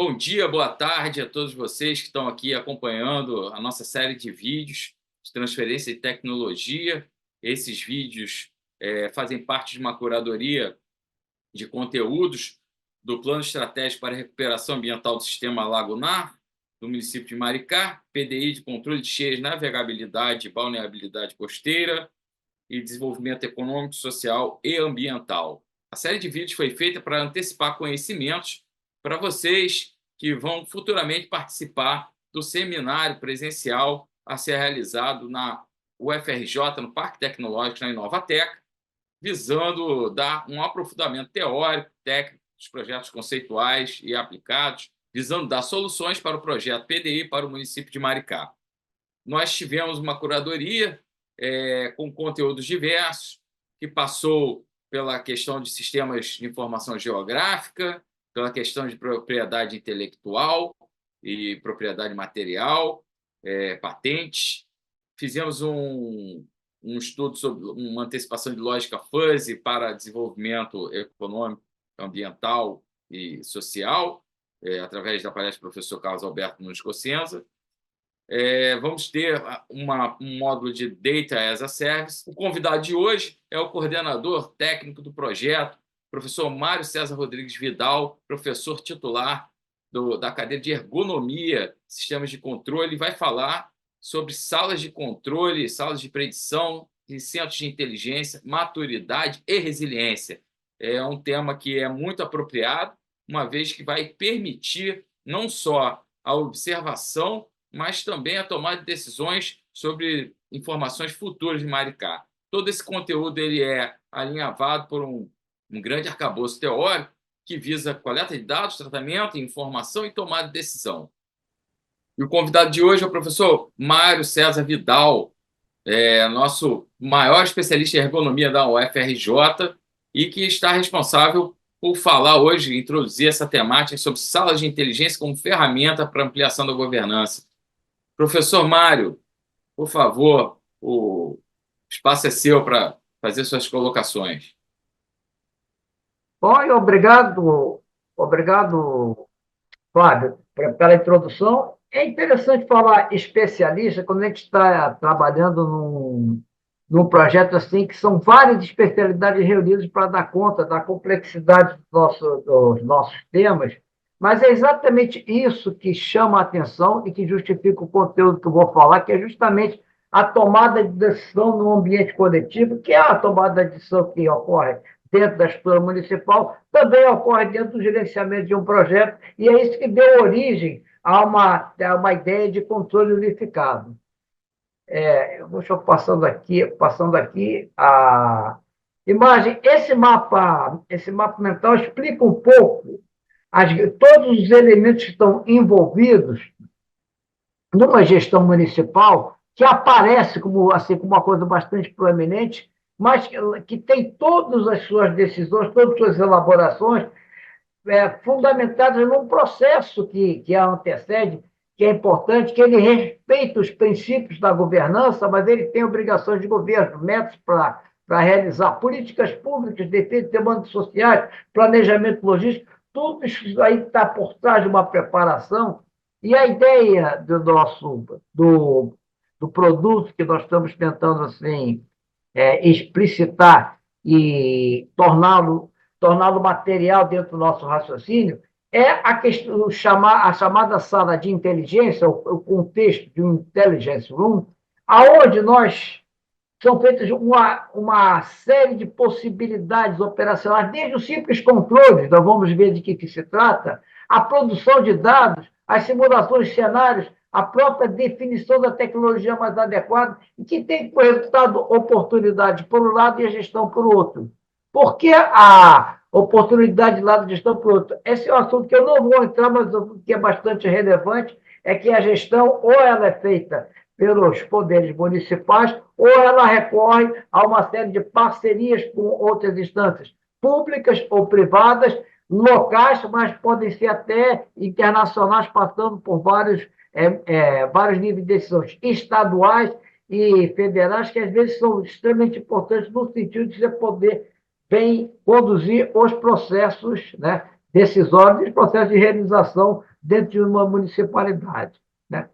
Bom dia, boa tarde a todos vocês que estão aqui acompanhando a nossa série de vídeos de transferência de tecnologia. Esses vídeos fazem parte de uma curadoria de conteúdos do Plano Estratégico para a Recuperação Ambiental do Sistema Lagunar, do município de Maricá, PDI de controle de cheias, navegabilidade e balneabilidade costeira e desenvolvimento econômico, social e ambiental. A série de vídeos foi feita para antecipar conhecimentos para vocês que vão futuramente participar do seminário presencial a ser realizado na UFRJ, no Parque Tecnológico, na Inovateca, visando dar um aprofundamento teórico, técnico dos projetos conceituais e aplicados, visando dar soluções para o projeto PDI para o município de Maricá. Nós tivemos uma curadoria com conteúdos diversos, que passou pela questão de sistemas de informação geográfica, pela questão de propriedade intelectual e propriedade material, patentes. Fizemos um estudo sobre uma antecipação de lógica fuzzy para desenvolvimento econômico, ambiental e social, através da palestra do professor Carlos Alberto Nunes Cossenza. Vamos ter um módulo de Data as a Service. O convidado de hoje é o coordenador técnico do projeto, professor Mário César Rodrigues Vidal, professor titular da cadeira de Ergonomia, Sistemas de Controle. Vai falar sobre salas de controle, salas de predição, centros de inteligência, maturidade e resiliência. É um tema que é muito apropriado, uma vez que vai permitir não só a observação, mas também a tomada de decisões sobre informações futuras de Maricá. Todo esse conteúdo ele é alinhavado por um grande arcabouço teórico que visa coleta de dados, tratamento, informação e tomada de decisão. E o convidado de hoje é o professor Mário César Vidal, nosso maior especialista em ergonomia da UFRJ e que está responsável por falar hoje, introduzir essa temática sobre salas de inteligência como ferramenta para ampliação da governança. Professor Mário, por favor, o espaço é seu para fazer suas colocações. Oi, obrigado, Fábio, pela introdução. É interessante falar especialista quando a gente está trabalhando num projeto assim, que são várias especialidades reunidas para dar conta da complexidade dos nossos temas, mas é exatamente isso que chama a atenção e que justifica o conteúdo que eu vou falar, que é justamente a tomada de decisão no ambiente coletivo, que é a tomada de decisão que ocorre dentro da estrutura municipal, também ocorre dentro do gerenciamento de um projeto, e é isso que deu origem a uma ideia de controle unificado. Eu vou passando aqui a imagem. Esse mapa mental explica um pouco todos os elementos que estão envolvidos numa gestão municipal, que aparece como, assim, como uma coisa bastante proeminente, mas que tem todas as suas decisões, todas as suas elaborações fundamentadas num processo que a antecede, que é importante, que ele respeita os princípios da governança, mas ele tem obrigações de governo, metas para realizar políticas públicas, defesa de demandas sociais, planejamento logístico, tudo isso aí está por trás de uma preparação. E a ideia do produto que nós estamos tentando assim, explicitar e torná-lo material dentro do nosso raciocínio, é a chamada sala de inteligência, o contexto de um intelligence room, aonde são feitas uma série de possibilidades operacionais, desde o simples controle, nós vamos ver de que se trata, a produção de dados, as simulações de cenários, a própria definição da tecnologia mais adequada, e que tem como resultado oportunidade por um lado e a gestão por outro. Por que a oportunidade de lado e gestão por outro? Esse é um assunto que eu não vou entrar, mas o que é bastante relevante é que a gestão ou ela é feita pelos poderes municipais ou ela recorre a uma série de parcerias com outras instâncias, públicas ou privadas, locais, mas podem ser até internacionais, passando por vários níveis de decisões estaduais e federais, que às vezes são extremamente importantes no sentido de você poder bem conduzir os processos, né, decisórios e os processos de realização dentro de uma municipalidade, né?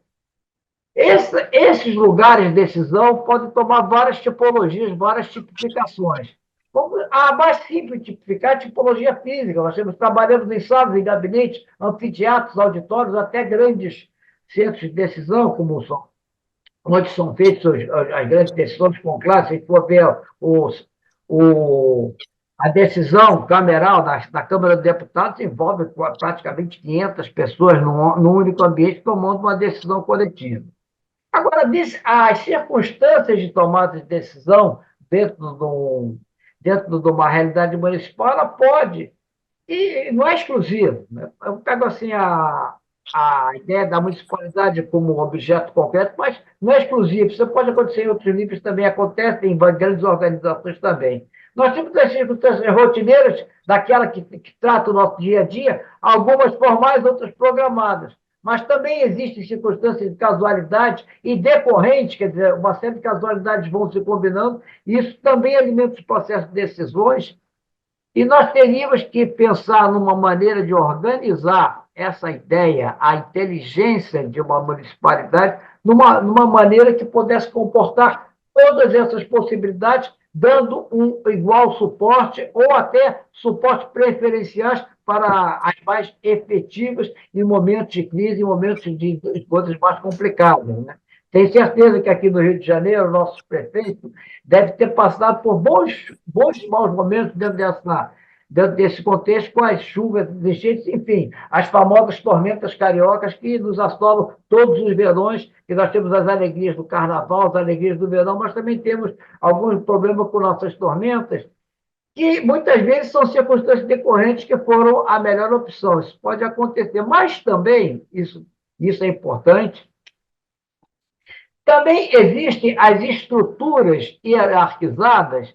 Esses lugares de decisão podem tomar várias tipologias, várias tipificações. A mais simples de tipificar é a tipologia física. Nós temos trabalhando em salas, em gabinetes, anfiteatros, auditórios, até grandes centros de decisão, como são, onde são feitas as grandes decisões com classe. Se for ver o, a decisão cameral da Câmara dos Deputados, envolve praticamente 500 pessoas num único ambiente tomando uma decisão coletiva. Agora, as circunstâncias de tomada de decisão dentro de uma realidade municipal, ela pode, e não é exclusivo, né? Eu pego assim a ideia da municipalidade como objeto concreto, mas não é exclusivo. Isso pode acontecer em outros níveis também, acontece em grandes organizações também. Nós temos as circunstâncias rotineiras, daquela que trata o nosso dia a dia, algumas formais, outras programadas. Mas também existem circunstâncias de casualidade e decorrentes, quer dizer, uma série de casualidades vão se combinando, e isso também alimenta os processos de decisões, e nós teríamos que pensar numa maneira de organizar essa ideia, a inteligência de uma municipalidade, numa maneira que pudesse comportar todas essas possibilidades, dando um igual suporte ou até suporte preferenciais para as mais efetivas em momentos de crise, em momentos de coisas mais complicadas, né? Tenho certeza que aqui no Rio de Janeiro, o nosso prefeito deve ter passado por bons e maus momentos dentro desse contexto, com as chuvas, enchentes, enfim, as famosas tormentas cariocas que nos assolam todos os verões, e nós temos as alegrias do carnaval, as alegrias do verão, mas também temos alguns problemas com nossas tormentas, que muitas vezes são circunstâncias decorrentes que foram a melhor opção. Isso pode acontecer, mas também, isso é importante, também existem as estruturas hierarquizadas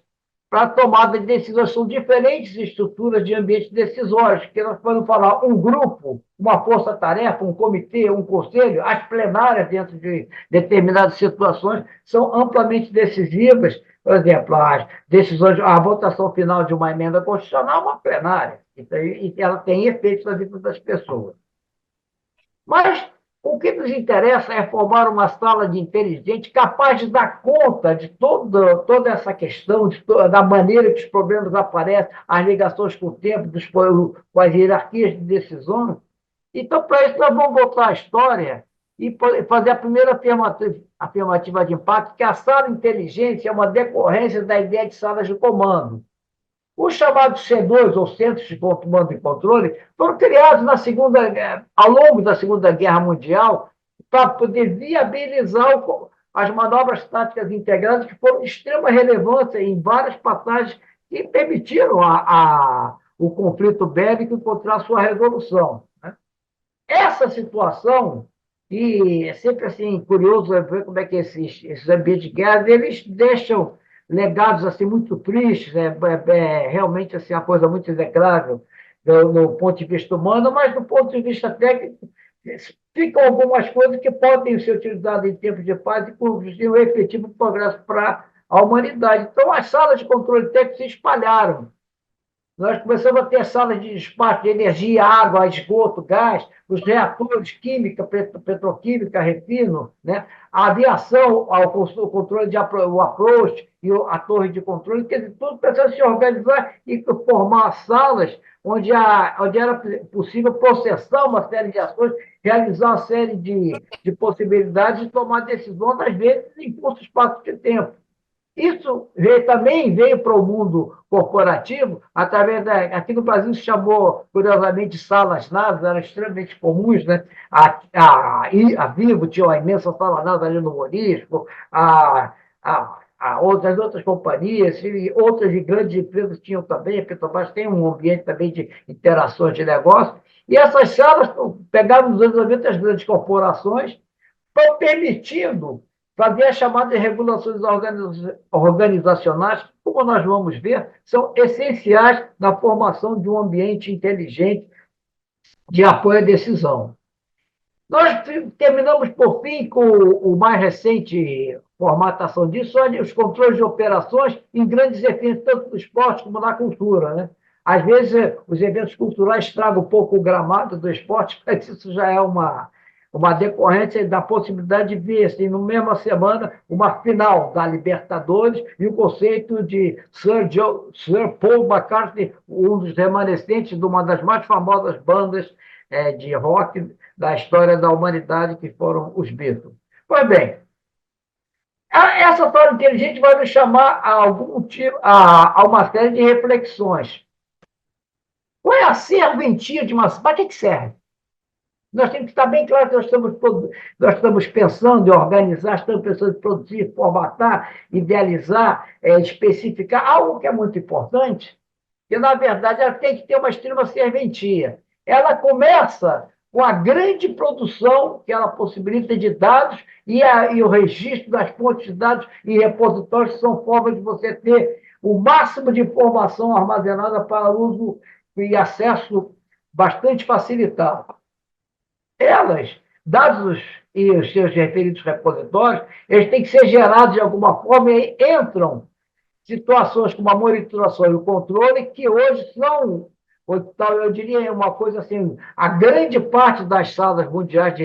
para a tomada de decisões. São diferentes estruturas de ambientes decisórios, que nós podemos falar um grupo, uma força-tarefa, um comitê, um conselho, as plenárias dentro de determinadas situações são amplamente decisivas. Por exemplo, as decisões, a votação final de uma emenda constitucional é uma plenária, e ela tem efeitos na vida das pessoas. Mas o que nos interessa é formar uma sala de inteligente capaz de dar conta de toda essa questão, da maneira que os problemas aparecem, as ligações com o tempo, com as hierarquias de decisão. Então, para isso, nós vamos voltar à história e fazer a primeira afirmativa de impacto, que a sala inteligente é uma decorrência da ideia de salas de comando. Os chamados C2, ou Centros de Comando e Controle, foram criados ao longo da Segunda Guerra Mundial para poder viabilizar as manobras táticas integradas, que foram de extrema relevância em várias passagens que permitiram o conflito bélico encontrar sua resolução, né? Essa situação, e é sempre assim, curioso ver como é que esses ambientes de guerra, eles deixam legados assim muito tristes, realmente assim, uma coisa muito execrável no ponto de vista humano, mas do ponto de vista técnico, ficam algumas coisas que podem ser utilizadas em tempos de paz e produzir um efetivo progresso para a humanidade. Então, as salas de controle técnico se espalharam. Nós começamos a ter salas de despacho de energia, água, esgoto, gás, os reatores, química, petroquímica, refino, né? A aviação, o controle o approach e a torre de controle, quer dizer, tudo precisa se organizar e formar salas onde era possível processar uma série de ações, realizar uma série de possibilidades e tomar decisões, às vezes, em curto espaço de tempo. Isso também veio para o mundo corporativo, através aqui no Brasil se chamou, curiosamente, salas NAS, eram extremamente comuns, né? A Vivo tinha uma imensa sala NAS ali no Morisco, outras companhias, e outras grandes empresas tinham também, a Petrobras tem um ambiente também de interações de negócio, e essas salas pegaram nos anos 90 as grandes corporações, estão permitindo fazer as chamadas regulações organizacionais, como nós vamos ver, são essenciais na formação de um ambiente inteligente de apoio à decisão. Nós terminamos, por fim, com o mais recente formatação disso, os controles de operações em grandes eventos, tanto no esporte como na cultura, né? Às vezes, os eventos culturais estragam um pouco o gramado do esporte, mas isso já é uma decorrência da possibilidade de ver, assim, no mesma semana, uma final da Libertadores e o conceito de Sir Paul McCartney, um dos remanescentes de uma das mais famosas bandas de rock da história da humanidade, que foram os Beatles. Pois bem, essa história inteligente vai nos chamar a uma série de reflexões. Qual é a serventia de uma... Para que serve? Nós temos que estar bem claro que nós estamos pensando em organizar, estamos pensando em produzir, formatar, idealizar, especificar algo que é muito importante, que, na verdade, ela tem que ter uma extrema serventia. Ela começa com a grande produção que ela possibilita de dados e o registro das fontes de dados e repositórios, que são formas de você ter o máximo de informação armazenada para uso e acesso bastante facilitado. Elas, dados e os seus referidos repositórios, eles têm que ser gerados de alguma forma e entram situações como a monitoração e o controle, que hoje são, eu diria, uma coisa assim, a grande parte das salas mundiais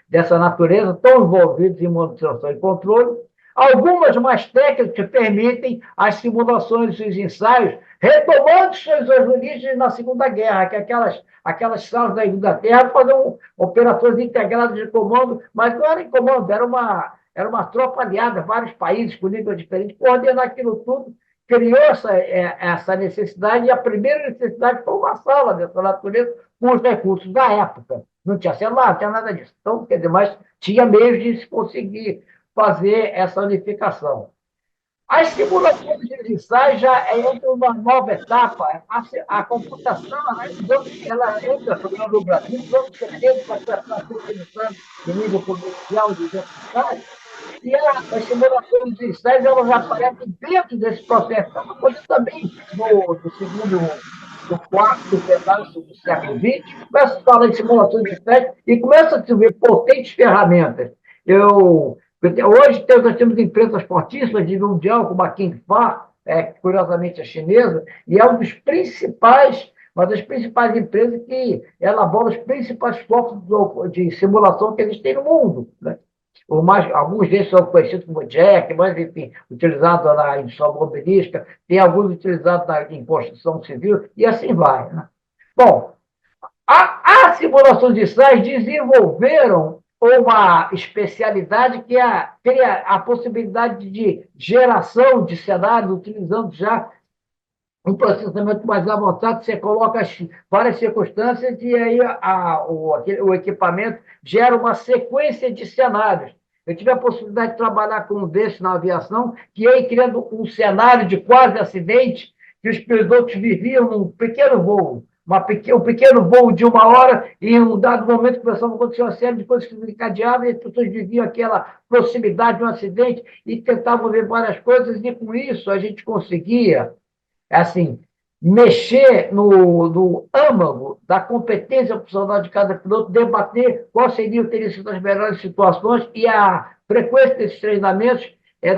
dessa natureza estão envolvidas em monitoração e controle. Algumas mais técnicas que permitem as simulações e os ensaios, retomando suas origens na Segunda Guerra, que aquelas salas da Inglaterra faziam operações integradas de comando, mas não era em comando, era uma tropa aliada, vários países com nível diferente, coordenar aquilo tudo, criou essa necessidade, e a primeira necessidade foi uma sala dessa natureza com os recursos da época. Não tinha celular, não tinha nada disso. Então, quer dizer, mas tinha meios de se conseguir fazer essa unificação. As simulações de ensaios já entram numa nova etapa. A computação ela entra, sobretudo no Brasil, nos anos 70, para estar utilizando em nível comercial de ensaios, e as simulações de ensaios elas aparecem dentro desse processo. É uma coisa também do segundo, do quarto pedaço do século XX, começa a falar em simulações de ensaios e começa a se ver potentes ferramentas. Hoje nós temos empresas fortíssimas de mundial, como a King Far, curiosamente a chinesa, e é uma das principais empresas que elabora os principais focos de simulação que existem no mundo. Né? Alguns deles são conhecidos como Jack, mas, enfim, utilizados na indústria automobilística, tem alguns utilizados em construção civil, e assim vai. Né? Bom, as simulações de SAIS desenvolveram uma especialidade que cria a possibilidade de geração de cenários, utilizando já um processamento mais avançado, você coloca várias circunstâncias e aí o equipamento gera uma sequência de cenários. Eu tive a possibilidade de trabalhar com um desses na aviação, que ia criando um cenário de quase acidente, que os pilotos viviam num pequeno voo, um pequeno voo de 1 hora, e em um dado momento começava a acontecer uma série de coisas que se encadeavam, e as pessoas viviam aquela proximidade de um acidente e tentavam ver várias coisas, e com isso a gente conseguia assim, mexer no âmago da competência profissional de cada piloto, debater qual teriam sido as melhores situações, e a frequência desses treinamentos,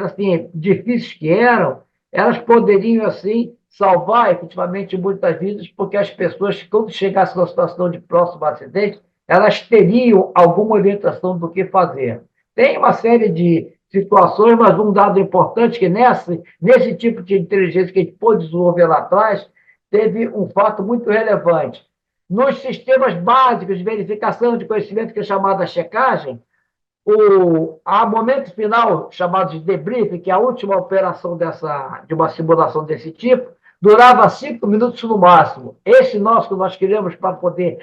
assim, difíceis que eram, elas poderiam, assim, salvar efetivamente muitas vidas, porque as pessoas, quando chegassem numa situação de próximo acidente, elas teriam alguma orientação do que fazer. Tem uma série de situações, mas um dado importante que nesse tipo de inteligência que a gente pôde desenvolver lá atrás, teve um fato muito relevante. Nos sistemas básicos de verificação de conhecimento, que é chamada checagem, há momento final, chamado de debriefing, que é a última operação de uma simulação desse tipo, durava 5 minutos no máximo. Esse que nós queremos para poder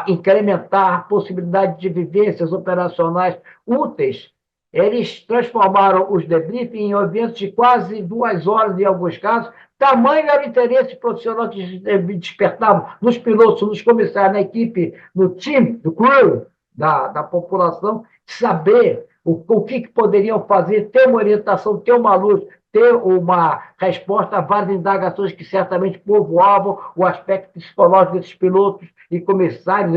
incrementar a possibilidade de vivências operacionais úteis, eles transformaram os debriefing em eventos de quase 2 horas, em alguns casos. Tamanho era o interesse profissional que despertavam nos pilotos, nos comissários, na equipe, no time, do crew, da população, saber o que poderiam fazer, ter uma orientação, ter uma luz, ter uma resposta a várias indagações que certamente povoavam o aspecto psicológico desses pilotos e comissários,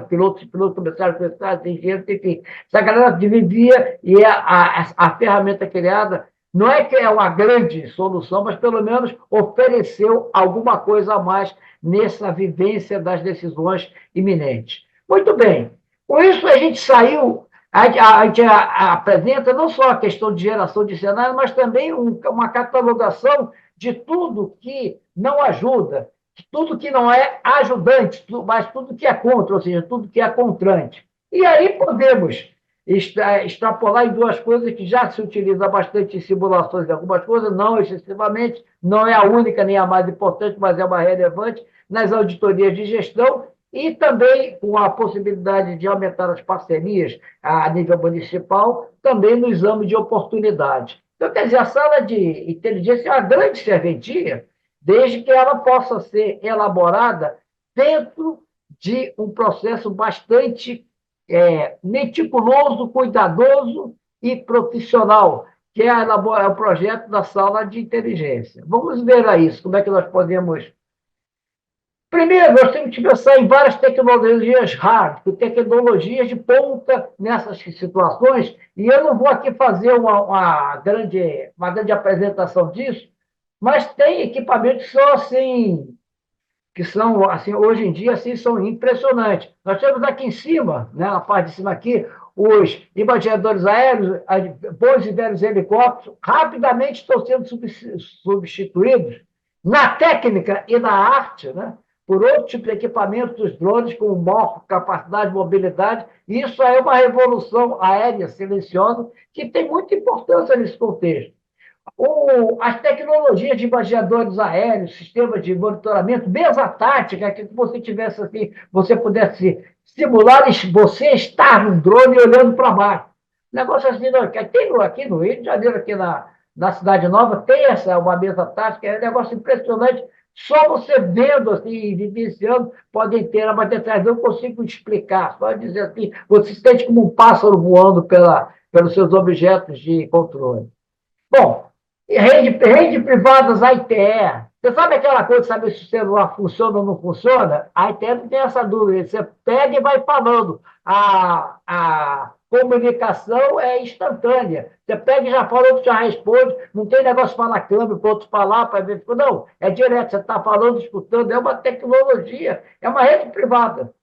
pilotos, comissários, engenheiros, enfim. Essa galera vivia, e a ferramenta criada Não é que é uma grande solução, mas pelo menos ofereceu alguma coisa a mais nessa vivência das decisões iminentes. Muito bem. Com isso, a gente saiu, a gente apresenta não só a questão de geração de cenário, mas também uma catalogação de tudo que não ajuda, tudo que não é ajudante, mas tudo que é contra, ou seja, tudo que é contrante. E aí podemos extrapolar em duas coisas que já se utiliza bastante em simulações de algumas coisas, não excessivamente, não é a única nem a mais importante, mas é uma relevante, nas auditorias de gestão e também com a possibilidade de aumentar as parcerias a nível municipal, também no exame de oportunidade. Então, quer dizer, a sala de inteligência é uma grande serventia, desde que ela possa ser elaborada dentro de um processo bastante meticuloso, cuidadoso e profissional, que é o projeto da sala de inteligência. Vamos ver a isso, como é que nós podemos. Primeiro, nós temos que pensar em várias tecnologias hard, tecnologias de ponta nessas situações, e eu não vou aqui fazer uma grande apresentação disso, mas tem equipamentos que são assim, hoje em dia, assim, são impressionantes. Nós temos aqui em cima, né, na parte de cima aqui, os imaginadores aéreos, bons e velhos helicópteros, rapidamente estão sendo substituídos na técnica e na arte, né, por outro tipo de equipamento dos drones com maior capacidade de mobilidade. E isso é uma revolução aérea silenciosa que tem muita importância nesse contexto. As tecnologias de imaginadores aéreos, sistemas de monitoramento, mesa tática, que você tivesse assim, você pudesse simular você estar num drone olhando para baixo. Negócio assim, não, aqui no Rio de Janeiro, aqui na Cidade Nova, tem uma mesa tática, é um negócio impressionante. Só você vendo assim, vivenciando, podem ter uma detalhe. Não consigo explicar, só dizer assim, você se sente como um pássaro voando pelos seus objetos de controle. Bom, rede privadas, a ITE. Você sabe aquela coisa de saber se o celular funciona ou não funciona? A ITE não tem essa dúvida. Você pega e vai falando. A comunicação é instantânea. Você pega e já fala, outro já responde. Não tem negócio de falar câmbio para outros falar, para ver. Não, é direto. Você está falando, escutando. É uma tecnologia. É uma rede privada.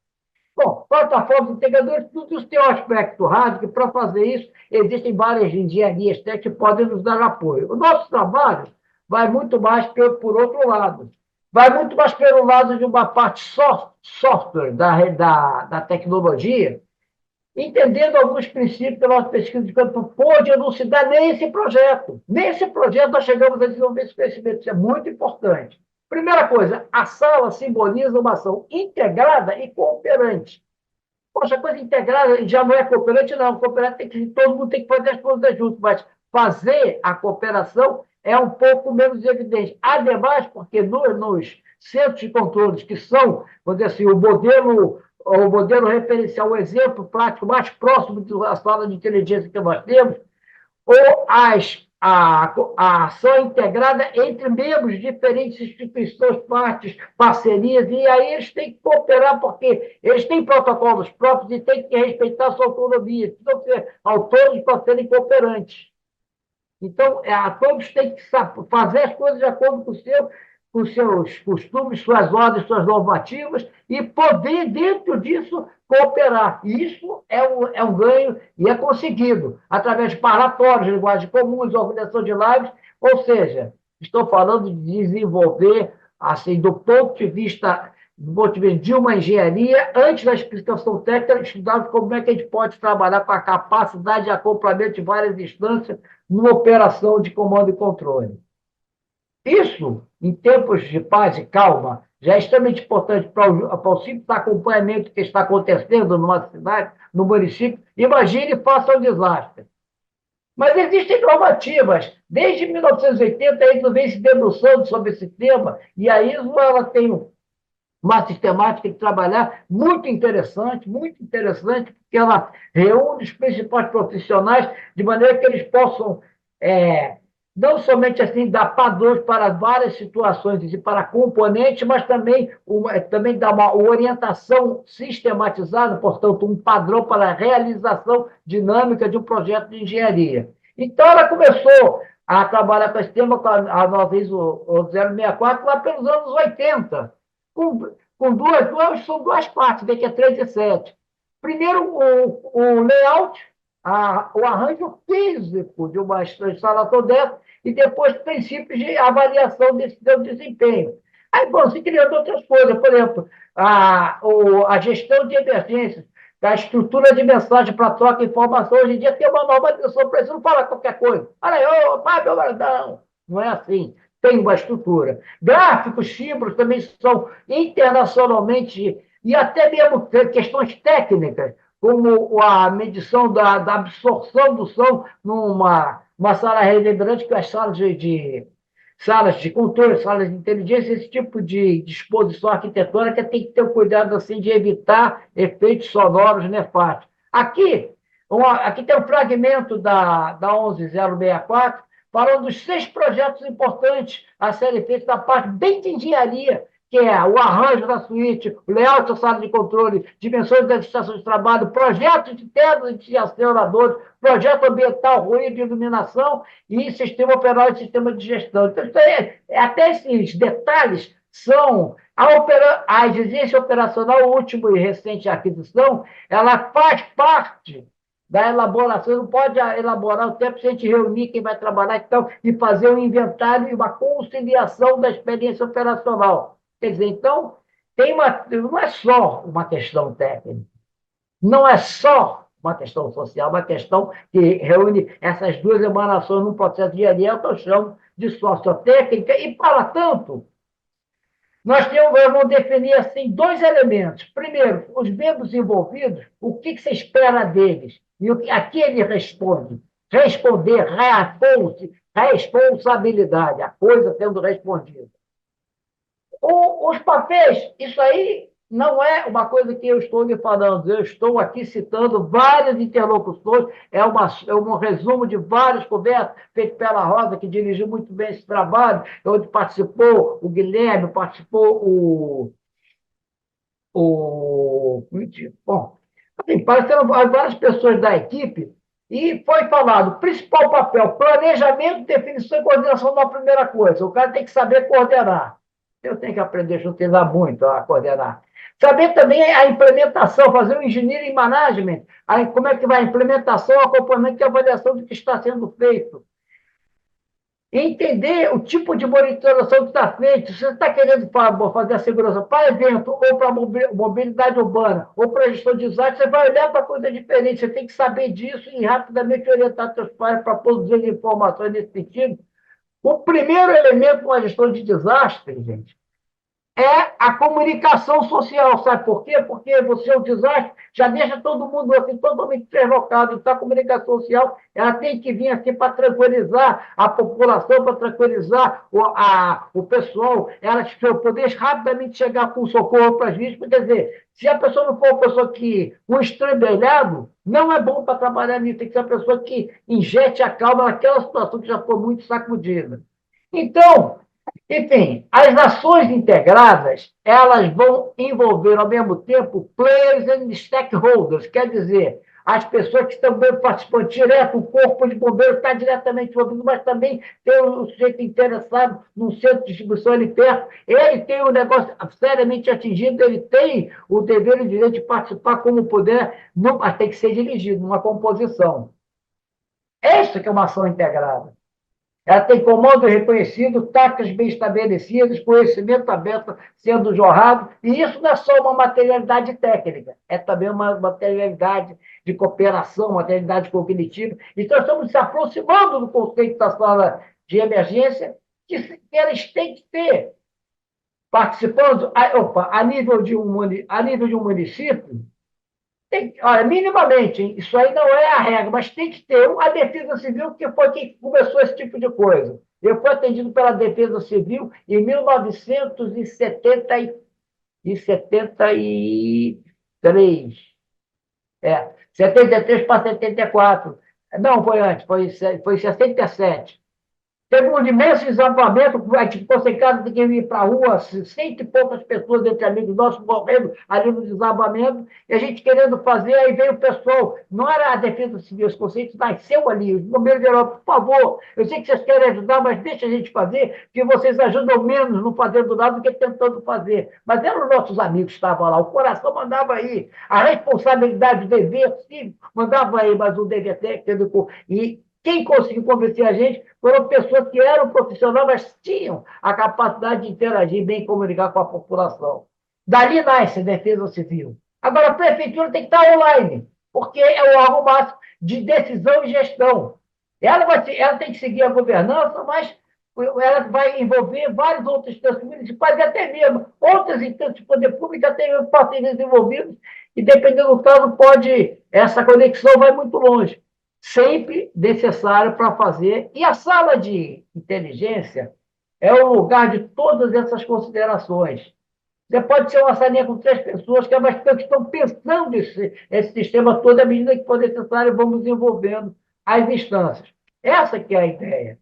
Bom, plataformas integradoras, tudo isso tem um aspecto hard, que para fazer isso, existem várias engenharias técnicas que podem nos dar apoio. O nosso trabalho vai muito mais por outro lado. Vai muito mais pelo lado de uma parte software da tecnologia, entendendo alguns princípios da nossa pesquisa de campo, pode elucidar nesse projeto. Nesse projeto, nós chegamos a desenvolver esse conhecimento, isso é muito importante. Primeira coisa, a sala simboliza uma ação integrada e cooperante. Poxa, coisa integrada já não é cooperante, não. Cooperante todo mundo tem que fazer as coisas junto, mas fazer a cooperação é um pouco menos evidente. Ademais, porque nos centros de controles, que são, vamos dizer assim, o modelo referencial, o exemplo prático mais próximo da sala de inteligência que nós temos, ou a ação integrada entre membros de diferentes instituições, partes, parcerias, e aí eles têm que cooperar, porque eles têm protocolos próprios e têm que respeitar a sua autonomia, precisam ser autônomos para serem cooperantes. Então, todos têm que fazer as coisas de acordo com seus costumes, suas ordens, suas normativas, e poder, dentro disso, cooperar. E isso é um ganho e é conseguido através de parlatórios, linguagem comuns, organização de lives, ou seja, estou falando de desenvolver, assim, do ponto de vista de uma engenharia, antes da explicação técnica, estudar como é que a gente pode trabalhar com a capacidade de acoplamento de várias instâncias numa operação de comando e controle. Isso, em tempos de paz e calma, já é extremamente importante para o simples acompanhamento que está acontecendo numa cidade, no município. Imagine e faça um desastre. Mas existem normativas. Desde 1980, a ISO vem se debruçando sobre esse tema, e a ISO ela tem uma sistemática de trabalhar muito interessante, porque ela reúne os principais profissionais de maneira que eles possam não somente assim dar padrões para várias situações e para componentes, mas também dar uma orientação sistematizada, portanto, um padrão para a realização dinâmica de um projeto de engenharia. Então, ela começou a trabalhar com esse tema, a nós, o 064, lá pelos anos 80, com são duas partes, vê que é 3 e 7. Primeiro, o layout, o arranjo físico de uma instalação dessa, e depois princípios de avaliação desse seu desempenho. Aí, bom, se criando outras coisas, por exemplo, a gestão de emergências, a estrutura de mensagem para troca de informação. Hoje em dia tem uma nova atenção para isso, não fala qualquer coisa. Olha aí, ô, Fábio, não é assim. Tem uma estrutura. Gráficos, símbolos também são internacionalmente, e até mesmo questões técnicas, como a medição da absorção do som numa sala reverberante, que é as salas de controle, salas de inteligência, esse tipo de disposição arquitetônica tem que ter o cuidado assim, de evitar efeitos sonoros nefastos. Aqui tem um fragmento da 11064, falando dos 6 projetos importantes a serem feitos da parte bem de engenharia, que é o arranjo da suíte, o layout da sala de controle, dimensões das estações de trabalho, projeto de telas de acionadores, projeto ambiental, ruído e iluminação, e sistema operário e sistema de gestão. Então, até esses detalhes são a exigência operacional, o último e recente aquisição, ela faz parte da elaboração, não pode elaborar o tempo sem a gente reunir quem vai trabalhar então, e fazer um inventário e uma conciliação da experiência operacional. Quer dizer, então, não é só uma questão técnica, não é só uma questão social, uma questão que reúne essas duas emanações num processo de engenharia, que eu chamo de sociotécnica, e, para tanto, vamos definir assim 2 elementos. Primeiro, os membros envolvidos, o que você espera deles e a que ele responde. Responder, responsabilidade, a coisa sendo respondida. Os papéis, isso aí não é uma coisa que eu estou lhe falando, eu estou aqui citando várias interlocuções, é um resumo de várias conversas feitas pela Rosa, que dirigiu muito bem esse trabalho, onde participou o Guilherme, participou bom, assim, pareceram várias pessoas da equipe, e foi falado, principal papel, planejamento, definição e coordenação da primeira coisa. O cara tem que saber coordenar. Eu tenho que aprender a utilizar muito a coordenar. Saber também a implementação, fazer o engineering management, aí como é que vai a implementação, acompanhamento e avaliação do que está sendo feito. Entender o tipo de monitoração que está feito. Se você está querendo fazer a segurança para evento, ou para mobilidade urbana, ou para gestão de desastre, você vai olhar para coisa diferente. Você tem que saber disso e rapidamente orientar seus pais para produzir informações nesse sentido. O primeiro elemento na gestão de desastre, gente, é a comunicação social. Sabe por quê? Porque você é um desastre, já deixa todo mundo assim, totalmente deslocado. Então, a comunicação social ela tem que vir assim para tranquilizar a população, para tranquilizar o pessoal, ela poder rapidamente chegar com socorro para as vítimas. Quer dizer, se a pessoa não for uma pessoa que, um estrambelhado, não é bom para trabalhar nisso. Tem que ser uma pessoa que injete a calma naquela situação que já foi muito sacudida. Então, enfim, as nações integradas, elas vão envolver ao mesmo tempo players and stakeholders, quer dizer, as pessoas que estão bem participando direto, o corpo de bombeiros está diretamente envolvido, mas também tem o sujeito interessado num centro de distribuição ali perto, ele tem o negócio seriamente atingido, ele tem o dever e o direito de participar como puder, mas tem que ser dirigido, numa composição. Essa que é uma ação integrada. Ela tem comando reconhecido, táticas bem estabelecidas, conhecimento aberto sendo jorrado, e isso não é só uma materialidade técnica, é também uma materialidade de cooperação, materialidade cognitiva. Então, estamos se aproximando do conceito da sala de emergência, que eles têm que ter, participando, a nível de um município, olha, minimamente, hein? Isso aí não é a regra, mas tem que ter a Defesa Civil, que foi quem começou esse tipo de coisa. Eu fui atendido pela Defesa Civil em 1973. 73 para 74. Não, foi antes, foi em 67. Teve um imenso desabamento, a gente ficou sem casa, tem que ir para a rua, cento e poucas pessoas entre amigos nossos morrendo ali no desabamento, e a gente querendo fazer, aí veio o pessoal, não era a Defesa Civil, esse conceito nasceu ali, o governo geral, por favor, eu sei que vocês querem ajudar, mas deixa a gente fazer, que vocês ajudam menos não fazendo nada do que tentando fazer. Mas eram os nossos amigos que estavam lá, o coração mandava aí, a responsabilidade, o dever, sim, mandava aí, mas o dever técnico, e quem conseguiu convencer a gente foram pessoas que eram profissionais, mas tinham a capacidade de interagir bem, comunicar com a população. Dali nasce a Defesa Civil. Agora, a prefeitura tem que estar online, porque é o órgão máximo de decisão e gestão. Ela tem que seguir a governança, mas ela vai envolver várias outras instâncias municipais e até mesmo outras instâncias de poder público, até mesmo parceiros envolvidos, e dependendo do caso, essa conexão vai muito longe. Sempre necessário para fazer. E a sala de inteligência é o lugar de todas essas considerações. Você pode ser uma salinha com 3 pessoas, que é mais que estão pensando esse sistema todo, à medida que for necessário, vamos desenvolvendo as instâncias. Essa que é a ideia.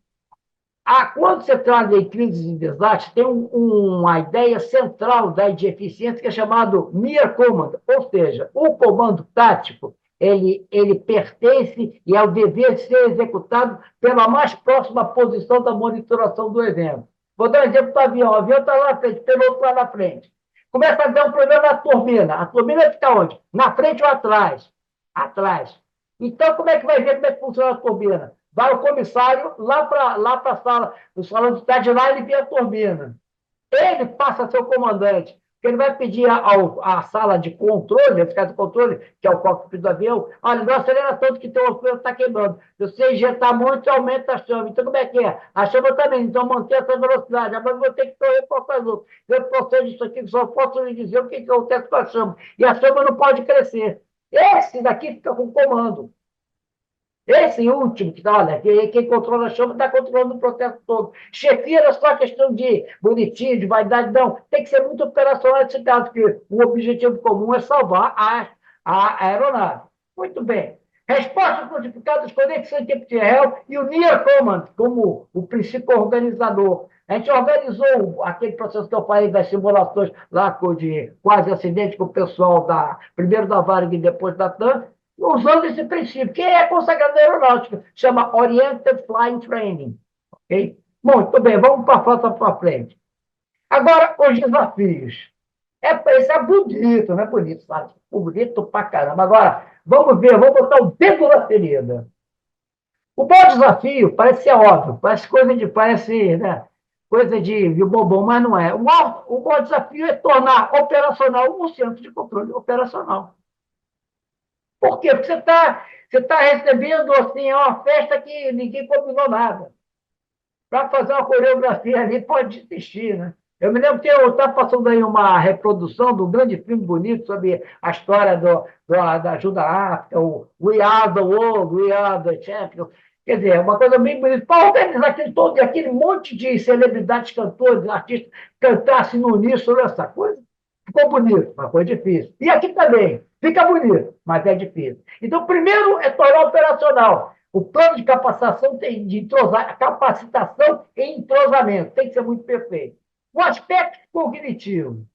Quando você trata em crises e desastres, tem uma ideia central de eficiência que é chamado Near Command, ou seja, o comando tático ele pertence e é o dever de ser executado pela mais próxima posição da monitoração do evento. Vou dar um exemplo do avião. O avião está lá na frente, o piloto lá na frente. Começa a dar um problema na turbina. A turbina fica onde? Na frente ou atrás? Atrás. Então, como é que vai ver como é que funciona a turbina? Vai o comissário lá para a sala, o salão de estar de lá, ele vê a turbina. Ele passa a ser o comandante. Ele vai pedir à sala de controle, nesse caso de controle, que é o cockpit do avião, olha, não acelera tanto que teu oceano está queimando. Se você injetar muito, aumenta a chama. Então, como é que é? A chama também, então mantém essa velocidade. Mas vou ter que correr para o outro. Eu posso isso aqui, só posso lhe dizer o que acontece com a chama. E a chama não pode crescer. Esse daqui fica com comando. Esse último, que tá, olha, quem controla a chama está controlando o processo todo. Chefia não é só questão de bonitinho, de vaidade, não. Tem que ser muito operacional esse caso, porque o objetivo comum é salvar a aeronave. Muito bem. Respostas codificadas, conexão em tempo real e o Near Command como o princípio organizador. A gente organizou aquele processo que eu falei das simulações lá de quase acidente com o pessoal primeiro da Varig e depois da TAM, usando esse princípio, que é consagrado na aeronáutica, chama Oriented Flying Training. Okay? Muito bem, vamos para frente. Agora, os desafios. Isso é bonito, não é bonito, sabe? Bonito pra caramba. Agora, vamos ver, vamos botar o dedo na ferida. O bom desafio parece ser óbvio, parece, né, coisa de bobão, mas não é. O bom desafio é tornar operacional um centro de controle operacional. Por quê? Porque você tá recebendo assim, uma festa que ninguém combinou nada. Para fazer uma coreografia ali, pode desistir, né? Eu me lembro que eu estava passando aí uma reprodução de um grande filme bonito sobre a história da ajuda à África, o We Are the World, We Are the Champions. Quer dizer, uma coisa bem bonita. Para organizar aquele monte de celebridades, cantores, artistas, cantassem no uníssono essa coisa. Ficou bonito, mas foi difícil. E aqui também, fica bonito, mas é difícil. Então, primeiro é tornar operacional. O plano de capacitação capacitação e entrosamento tem que ser muito perfeito. O aspecto cognitivo.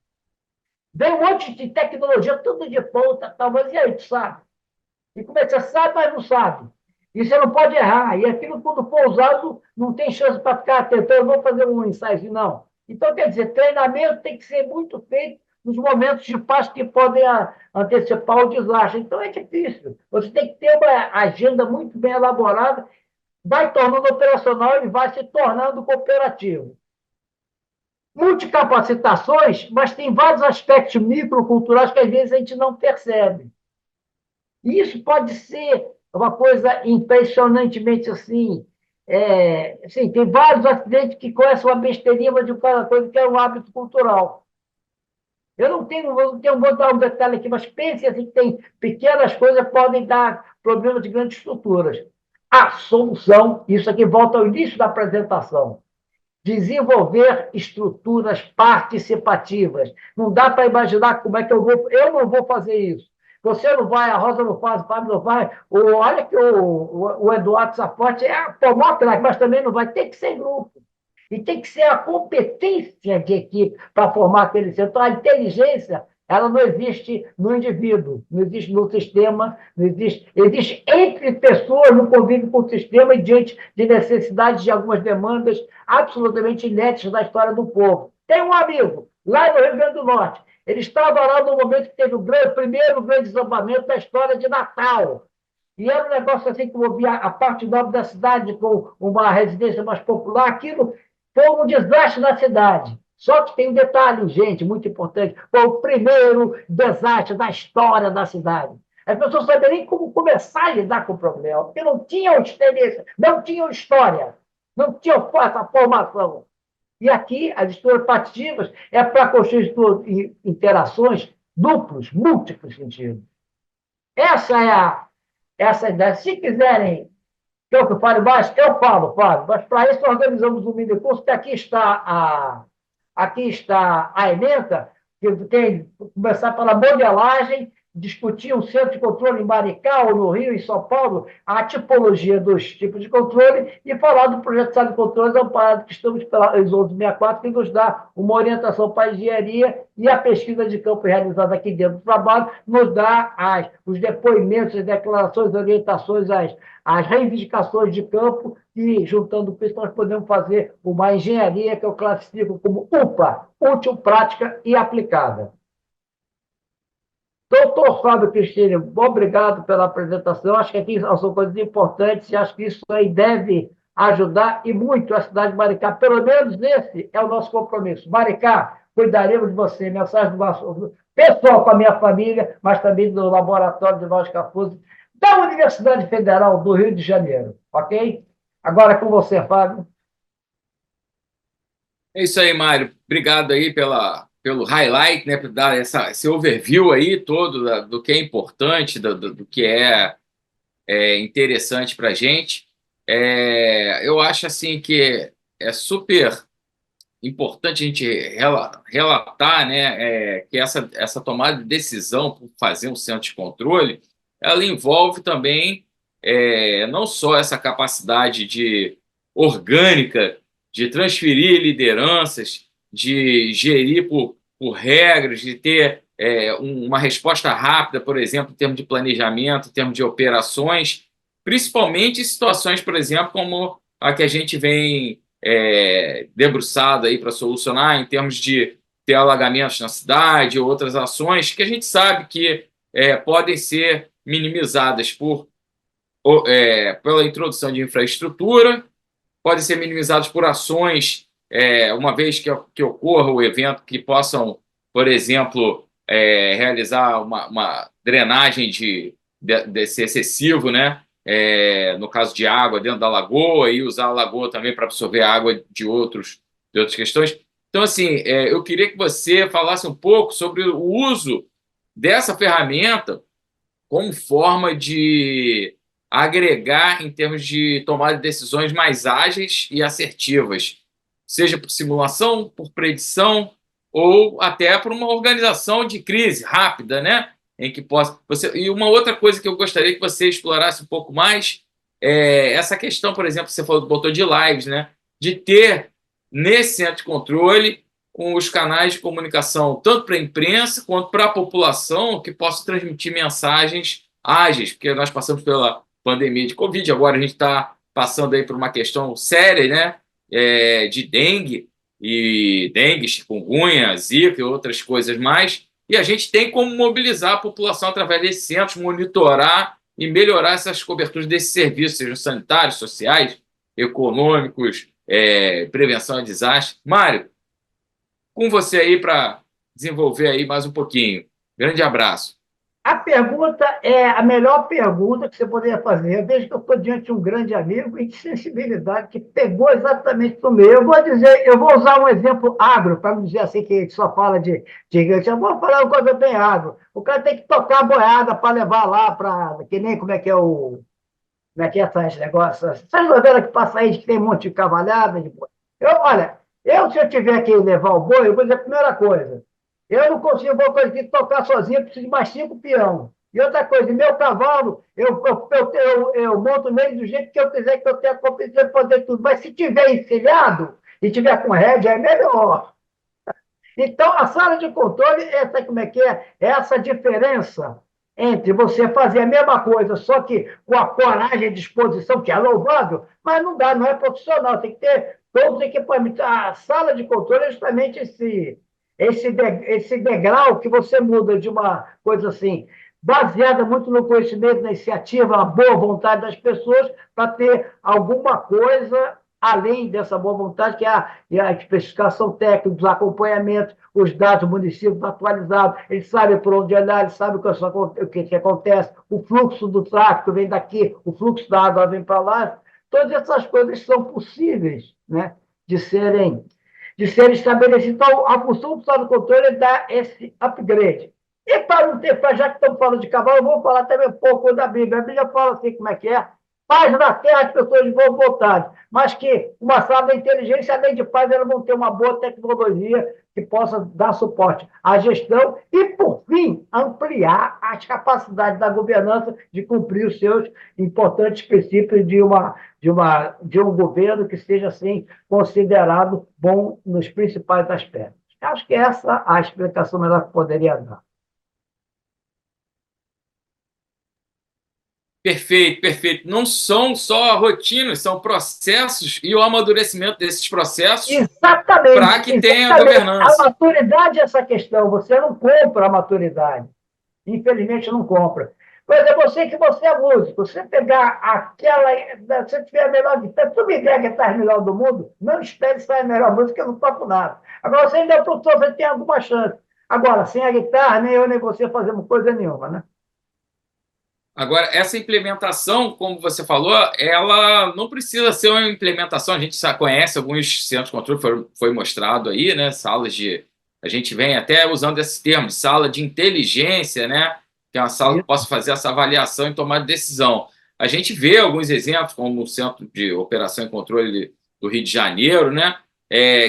Vem um monte de tecnologia, tudo de ponta, tal, mas e aí, tu sabe? E como é que você sabe, mas não sabe? E você não pode errar. E aquilo, quando for usado, não tem chance para ficar atento. Eu vou fazer um ensaio, não. Então, quer dizer, treinamento tem que ser muito feito nos momentos de paz que podem antecipar o desastre. Então, é difícil. Você tem que ter uma agenda muito bem elaborada, vai tornando operacional e vai se tornando cooperativo. Multicapacitações, mas tem vários aspectos microculturais que às vezes a gente não percebe. E isso pode ser uma coisa impressionantemente assim. Assim, tem vários acidentes que conhecem uma besteirinha, mas de cada coisa que é um hábito cultural. Eu não vou dar um detalhe aqui, mas pense assim que tem pequenas coisas que podem dar problemas de grandes estruturas. A solução, isso aqui volta ao início da apresentação, desenvolver estruturas participativas. Não dá para imaginar como é que eu não vou fazer isso. Você não vai, a Rosa não faz, o Fábio não vai. Olha que o Eduardo Saforte é mó craque, mas também não vai. Tem que ser grupo. E tem que ser a competência de equipe para formar aquele setor. Então, a inteligência, ela não existe no indivíduo, não existe no sistema, não existe. Existe entre pessoas no convívio com o sistema e diante de necessidades de algumas demandas absolutamente inéditas da história do povo. Tem um amigo, lá no Rio Grande do Norte, ele estava lá no momento que teve o primeiro grande desabamento da história de Natal. E era um negócio assim que movia a parte nobre da cidade com uma residência mais popular. Aquilo foi um desastre na cidade. Só que tem um detalhe, gente, muito importante. Foi o primeiro desastre da história da cidade. As pessoas não sabiam nem como começar a lidar com o problema, porque não tinham experiência, não tinham história, não tinham essa formação. E aqui, as estruturas partitivas é para construir interações duplos, múltiplos sentidos. Essa é essa ideia. Se quiserem que eu fale mais, eu falo, Fábio. Mas para isso organizamos um mini curso, que aqui está a ementa, que tem começar pela modelagem, discutir um centro de controle em Maricá, ou no Rio, em São Paulo, a tipologia dos tipos de controle, e falar do projeto de sala de controles amparado que estamos pela ISO 1164, que nos dá uma orientação para a engenharia, e a pesquisa de campo realizada aqui dentro do trabalho nos dá os depoimentos, as declarações, as orientações, as reivindicações de campo, e, juntando com isso, nós podemos fazer uma engenharia que eu classifico como UPA, útil, prática e aplicada. Doutor Fábio Cristine, obrigado pela apresentação. Acho que aqui são coisas importantes e acho que isso aí deve ajudar e muito a cidade de Maricá. Pelo menos esse é o nosso compromisso. Maricá, cuidaremos de você. Mensagem do nosso pessoal, com a minha família, mas também do Laboratório de Lógica Fúsica da Universidade Federal do Rio de Janeiro. Ok? Agora é com você, Fábio. É isso aí, Mário. Obrigado aí pelo highlight, né, por dar esse overview aí todo do que é importante, do que é interessante para a gente. Eu acho assim que é super importante a gente relatar, né, que essa tomada de decisão por fazer um centro de controle, ela envolve também não só essa capacidade orgânica de transferir lideranças, de gerir por regras, de ter uma resposta rápida, por exemplo, em termos de planejamento, em termos de operações, principalmente em situações, por exemplo, como a que a gente vem debruçado aí para solucionar, em termos de ter alagamentos na cidade, outras ações que a gente sabe que podem ser minimizadas pela introdução de infraestrutura, podem ser minimizados por ações, uma vez que ocorra o evento, que possam, por exemplo, realizar uma drenagem desse excessivo, né? No caso de água dentro da lagoa, e usar a lagoa também para absorver a água de outras questões. Então, assim, eu queria que você falasse um pouco sobre o uso dessa ferramenta como forma de agregar em termos de tomada de decisões mais ágeis e assertivas, seja por simulação, por predição, ou até por uma organização de crise rápida, né? Em que possa. E uma outra coisa que eu gostaria que você explorasse um pouco mais é essa questão, por exemplo, você botou de lives, né? De ter nesse centro de controle com os canais de comunicação, tanto para a imprensa quanto para a população, que possam transmitir mensagens ágeis, porque nós passamos pela pandemia de Covid, agora a gente está passando aí por uma questão séria, né? De dengue, chikungunya, zika e outras coisas mais, e a gente tem como mobilizar a população através desses centros, monitorar e melhorar essas coberturas desses serviços, sejam sanitários, sociais, econômicos, prevenção a desastre. Mário, com você aí para desenvolver aí mais um pouquinho. Grande abraço. A pergunta é a melhor pergunta que você poderia fazer. Eu vejo que eu estou diante de um grande amigo e de sensibilidade que pegou exatamente no meio. Eu vou usar um exemplo agro, para não dizer assim que só fala de gigante. Eu vou falar uma coisa bem agro. O cara tem que tocar a boiada para levar lá para. Que nem como é que é o. Como é que é esses negócios? Essas novelas que passam aí de que tem um monte de cavalhada. Olha, se eu tiver que levar o boi, eu vou dizer a primeira coisa. Eu não consigo, vou conseguir tocar sozinho, eu preciso de mais 5 peão. E outra coisa, meu cavalo, eu monto nele do jeito que eu quiser, que eu tenha a competência de fazer tudo. Mas se tiver encilhado e tiver com rédea, é melhor. Então, a sala de controle, essa, como é que é? É essa diferença entre você fazer a mesma coisa, só que com a coragem e disposição, que é louvável, mas não dá, não é profissional, tem que ter todos os equipamentos. A sala de controle é justamente esse degrau que você muda de uma coisa assim, baseada muito no conhecimento, na iniciativa, na boa vontade das pessoas, para ter alguma coisa além dessa boa vontade, que é a especificação técnica, os acompanhamentos, os dados do município atualizados, eles sabem por onde olhar, eles sabem o que acontece, o fluxo do tráfego vem daqui, o fluxo da água vem para lá. Todas essas coisas são possíveis, né, de serem estabelecidas. Então, a função do Estado do controle é dar esse upgrade. E já que estamos falando de cavalo, eu vou falar também um pouco da Bíblia. A Bíblia fala assim, como é que é? Paz na terra, as pessoas de boa vontade, mas que uma sala da inteligência, além de paz, elas vão ter uma boa tecnologia que possa dar suporte à gestão e, por fim, ampliar as capacidades da governança de cumprir os seus importantes princípios de um governo que seja, assim, considerado bom nos principais aspectos. Acho que essa é a explicação melhor que poderia dar. Perfeito, perfeito. Não são só rotinas, são processos e o amadurecimento desses processos para Exatamente, que tenha exatamente. A governança. maturidade é essa questão. Você não compra a maturidade. Infelizmente, não compra. Por exemplo, você é músico. Você pegar aquela. Se tiver a melhor guitarra, tu me der a guitarra melhor do mundo, não espere sair a melhor música, eu não toco nada. Agora, você ainda é produtor, você tem alguma chance. Agora, sem a guitarra, nem eu nem você fazemos coisa nenhuma, né? Agora, essa implementação, como você falou, ela não precisa ser uma implementação. A gente já conhece alguns centros de controle, foi mostrado aí, né? Salas de. A gente vem até usando esse termo, sala de inteligência, né? Que é uma sala que possa fazer essa avaliação e tomar decisão. A gente vê alguns exemplos, como o Centro de Operação e Controle do Rio de Janeiro, né?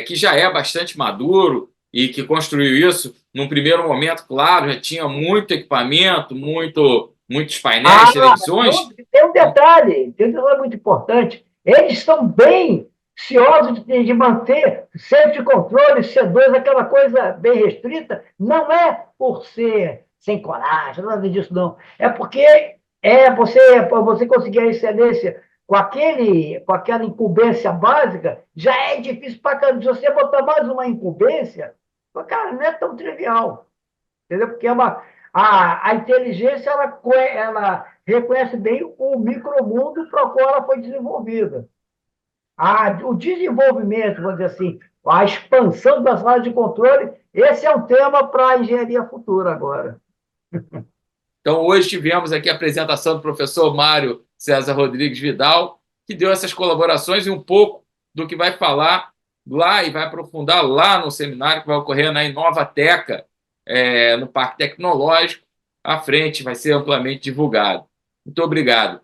Que já é bastante maduro e que construiu isso num primeiro momento, claro, já tinha muito equipamento, muitos painéis, televisões. Tem um detalhe muito importante. Eles estão bem ciosos de manter centro de controle, C2, aquela coisa bem restrita. Não é por ser sem coragem, nada disso, não. É porque você conseguir a excelência com aquela incumbência básica, já é difícil para caramba. Se você botar mais uma incumbência, cara, não é tão trivial. Entendeu? Porque a inteligência ela reconhece bem o micromundo para o qual ela foi desenvolvida. O desenvolvimento, vamos dizer assim, a expansão das áreas de controle, esse é um tema para a engenharia futura agora. Então, hoje tivemos aqui a apresentação do professor Mário César Rodrigues Vidal, que deu essas colaborações e um pouco do que vai falar lá e vai aprofundar lá no seminário que vai ocorrer na Inovateca, no Parque Tecnológico. À frente vai ser amplamente divulgado. Muito obrigado.